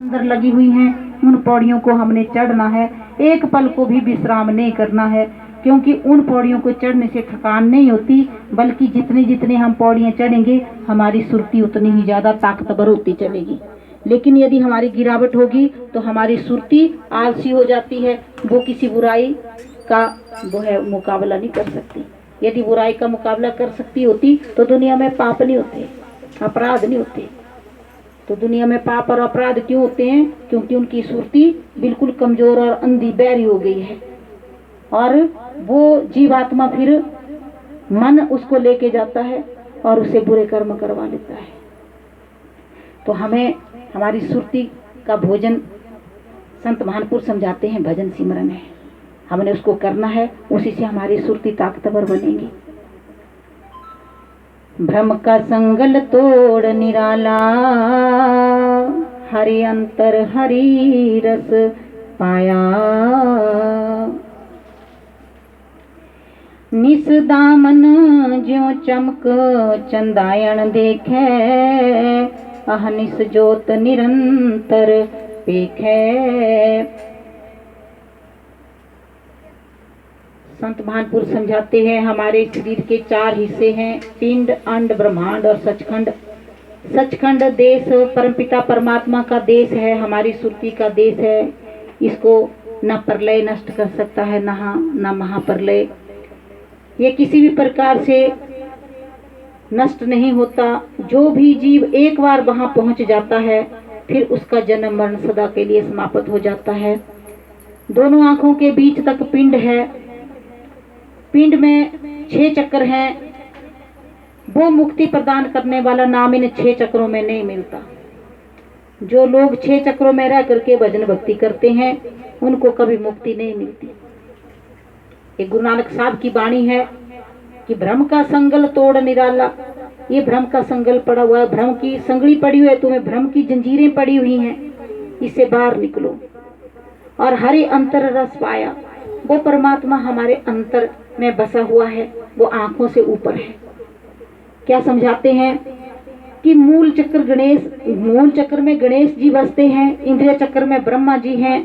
अंदर लगी हुई हैं, उन पौड़ियों को हमने चढ़ना है। एक पल को भी विश्राम नहीं करना है, क्योंकि उन पौड़ियों को चढ़ने से थकान नहीं होती, बल्कि जितनी जितनी हम पौड़ियां चढ़ेंगे हमारी सुरती उतनी ही ज्यादा ताकतवर होती चलेगी। लेकिन यदि हमारी गिरावट होगी तो हमारी सुरती आलसी हो जाती है, वो किसी बुराई का वो है मुकाबला नहीं कर सकती। यदि बुराई का मुकाबला कर सकती होती तो दुनिया में पाप नहीं होते, अपराध नहीं होते। तो दुनिया में पाप और अपराध क्यों होते हैं? क्योंकि उनकी सुरती बिल्कुल कमजोर और अंधी बहरी हो गई है, और वो जीवात्मा फिर मन उसको लेके जाता है और उसे बुरे कर्म करवा लेता है। तो हमें हमारी सुरती का भोजन संत महानपुर समझाते हैं, भजन सिमरन है, हमने उसको करना है, उसी से हमारी सुरती ताकतवर बनेगी। भ्रम का संगल तोड़ निराला, हरि अंतर हरि रस पाया। निस दामन ज्यों चमक चंदायन देखे, अहनिस ज्योत निरंतर पेखे। संत महानपुर समझाते हैं हमारे शरीर के 4 हिस्से हैं, पिंड, अंड, ब्रह्मांड और सचखंड। सचखंड देश परमपिता परमात्मा का देश है, हमारी सुरती का देश है। इसको न प्रलय नष्ट कर सकता है, न महाप्रलय। ये किसी भी प्रकार से नष्ट नहीं होता। जो भी जीव एक बार वहां पहुंच जाता है फिर उसका जन्म मरण सदा के लिए समाप्त हो जाता है। दोनों आंखों के बीच तक पिंड है, पिंड में 6 चक्र हैं। वो मुक्ति प्रदान करने वाला नाम इन 6 चक्रों में नहीं मिलता। जो लोग 6 चक्रों में रह करके भजन भक्ति करते हैं उनको कभी मुक्ति नहीं मिलती। एक गुरु नानक साहब की वाणी है कि भ्रम का संगल तोड़ निराला। ये भ्रम का संगल पड़ा हुआ है, भ्रम की संगली पड़ी हुई है, तुम्हें भ्रम की जंजीरें पड़ी हुई हैं, इससे बाहर निकलो। और हरि अंतर रस पाया, वो परमात्मा हमारे अंतर में बसा हुआ है, वो आंखों से ऊपर है। क्या समझाते हैं कि मूल चक्र में गणेश जी बसते हैं, इंद्रिय चक्र में ब्रह्मा जी हैं,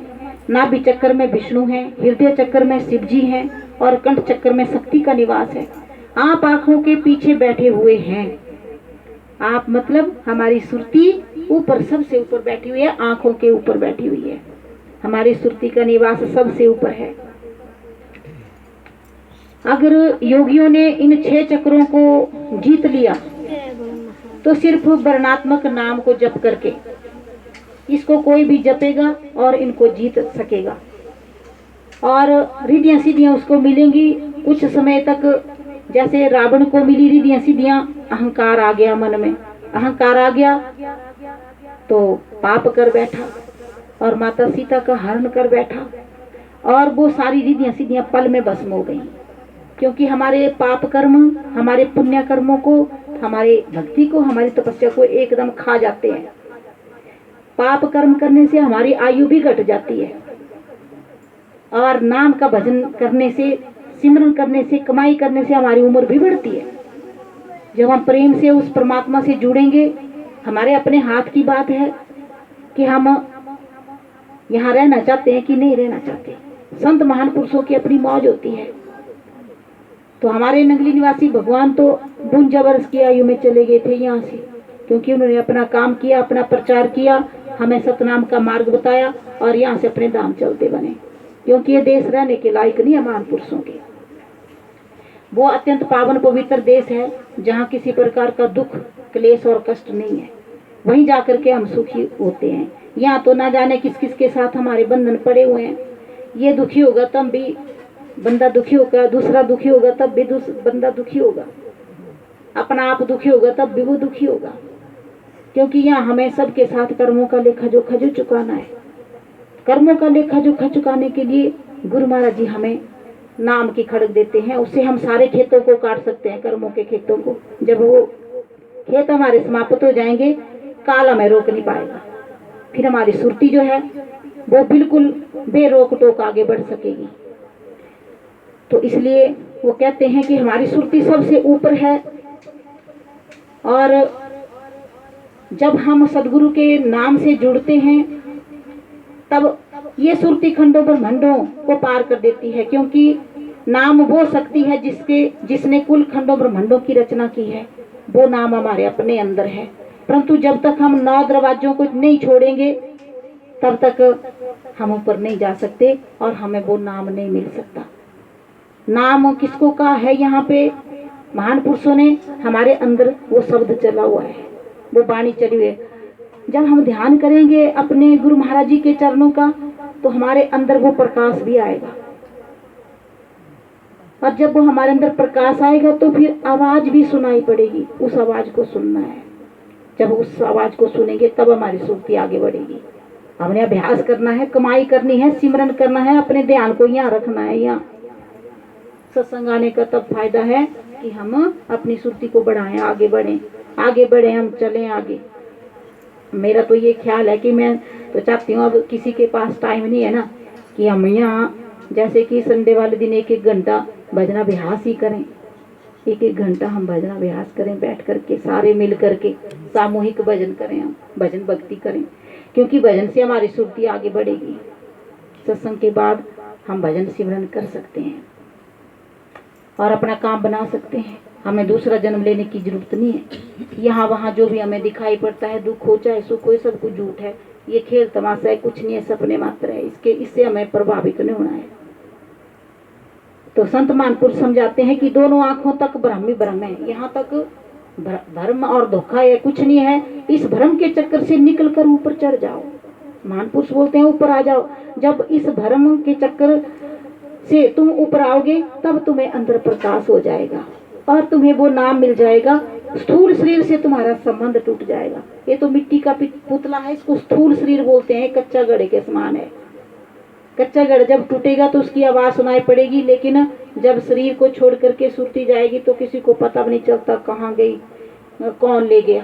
नाभि चक्र में विष्णु हैं, हृदय चक्र में शिव जी हैं और कंठ चक्र में शक्ति का निवास है। आप आंखों के पीछे बैठे हुए हैं। आप मतलब हमारी सुरती ऊपर, सबसे ऊपर बैठी हुई है, आंखों के ऊपर बैठी हुई है। हमारी सुरती का निवास सबसे ऊपर है। अगर योगियों ने इन 6 चक्रों को जीत लिया तो सिर्फ वर्णात्मक नाम को जप करके इसको कोई भी जपेगा और इनको जीत सकेगा। और रिद्धियां सिद्धियां उसको मिलेंगी कुछ समय तक। जैसे रावण को मिली रिद्धियां सिद्धियां, अहंकार आ गया मन में, अहंकार आ गया तो पाप कर बैठा और माता सीता का हरण कर बैठा, और वो सारी रिद्धियां सिद्धियां पल में भस्म हो गई। क्योंकि हमारे पाप कर्म, हमारे पुण्य कर्मों को, हमारे भक्ति को, हमारी तपस्या को एकदम खा जाते हैं। पाप कर्म करने से हमारी आयु भी घट जाती है, और नाम का भजन करने से, सिमरन करने से, कमाई करने से हमारी उम्र भी बढ़ती है। जब हम प्रेम से उस परमात्मा से जुड़ेंगे, हमारे अपने हाथ की बात है कि हम यहाँ रहना चाहते हैं कि नहीं रहना चाहते। संत महान पुरुषों की अपनी मौज होती है। तो हमारे नगली निवासी भगवान तो 52 वर्ष की आयु में चले गए थे यहाँ से, क्योंकि उन्होंने अपना काम किया, अपना प्रचार किया, हमें सतनाम का मार्ग बताया और यहाँ से अपने धाम चलते बने। क्योंकि ये देश रहने के लायक नहीं है महान पुरुषों के। वो अत्यंत पावन पवित्र देश है जहाँ किसी प्रकार का दुख, क्लेश और कष्ट नहीं है। वहीं जाकर के हम सुखी होते हैं। यहाँ तो ना जाने किस किस के साथ हमारे बंधन पड़े हुए हैं। ये दुखी होगा तब भी बंदा दुखी होगा, दूसरा दुखी होगा तब भी बंदा दुखी होगा, अपना आप दुखी होगा तब भी वो दुखी होगा। क्योंकि यहाँ हमें सबके साथ कर्मों का लेखा जोखा जो चुकाना है। कर्मों का लेखा जोखा चुकाने के लिए गुरु महाराज जी हमें नाम की खड़क देते हैं। उससे हम सारे खेतों को काट सकते हैं, कर्मों के खेतों को। जब वो खेत हमारे समाप्त हो जाएंगे, काल हमें रोक नहीं पाएगा। फिर हमारी सुरती जो है वो बिल्कुल बेरोक टोक आगे बढ़ सकेगी। तो इसलिए वो कहते हैं कि हमारी सुरती सबसे ऊपर है। और जब हम सदगुरु के नाम से जुड़ते हैं तब ये सुरती खंडों ब्रह्मांडों को पार कर देती है, क्योंकि नाम वो शक्ति है जिसने कुल खंडों ब्रह्मांडों की रचना की है। वो नाम हमारे अपने अंदर है, परंतु जब तक हम 9 दरवाजों को नहीं छोड़ेंगे तब तक हम ऊपर नहीं जा सकते और हमें वो नाम नहीं मिल सकता। नाम किसको कहा है? यहाँ पे महान पुरुषों ने हमारे अंदर वो शब्द चला हुआ है, वो वाणी चली हुई है। जब हम ध्यान करेंगे अपने गुरु महाराज जी के चरणों का तो हमारे अंदर वो प्रकाश भी आएगा, और जब वो हमारे अंदर प्रकाश आएगा तो फिर आवाज भी सुनाई पड़ेगी। उस आवाज को सुनना है, जब उस आवाज को सुनेंगे तब हमारी सुरती आगे बढ़ेगी। हमने अभ्यास करना है, कमाई करनी है, सिमरन करना है, अपने ध्यान को यहाँ रखना है। यहाँ सत्संग आने का तब फायदा है कि हम अपनी सुरती को बढ़ाएं, आगे बढ़ें, आगे बढ़े, हम चलें आगे। मेरा तो ये ख्याल है कि मैं तो चाहती हूँ, अब किसी के पास टाइम नहीं है ना, कि हम यहाँ जैसे कि संडे वाले दिन 1-1 घंटा भजन अभ्यास ही करें। 1-1 घंटा हम भजन अभ्यास करें, बैठ करके सारे मिल करके सामूहिक भजन करें, हम भजन भक्ति करें, क्योंकि भजन से हमारी सुरती आगे बढ़ेगी। सत्संग के बाद हम भजन सिमरन कर सकते हैं और अपना काम बना सकते हैं। हमें दूसरा जन्म लेने की जरूरत नहीं है। यहाँ वहाँ जो भी हमें दिखाई पड़ता है, दुख हो चाहे सुख हो, सब कुछ झूठ है, ये खेल तमाशा है, कुछ नहीं है, सपने मात्र है। इससे हमें प्रभावित नहीं होना है। तो संत महापुरुष समझाते हैं कि दोनों आंखों तक ब्रह्म ही ब्रह्म है। यहाँ तक धर्म और धोखा है कुछ नहीं है। इस भ्रम के चक्कर से निकल कर ऊपर चढ़ जाओ। महापुरुष बोलते हैं ऊपर आ जाओ। जब इस भ्रम के चक्कर से तुम ऊपर आओगे तब तुम्हें अंदर प्रकाश हो जाएगा और तुम्हें वो नाम मिल जाएगा। स्थूल शरीर से तुम्हारा संबंध टूट जाएगा। ये तो मिट्टी का पुतला है, इसको स्थूल शरीर बोलते हैं, कच्चा घड़े के समान है। कच्चा घड़ा जब टूटेगा तो उसकी आवाज सुनाई पड़ेगी, लेकिन जब शरीर को छोड़ करके सुरती जाएगी तो किसी को पता भी नहीं चलता कहाँ गई, कौन ले गया।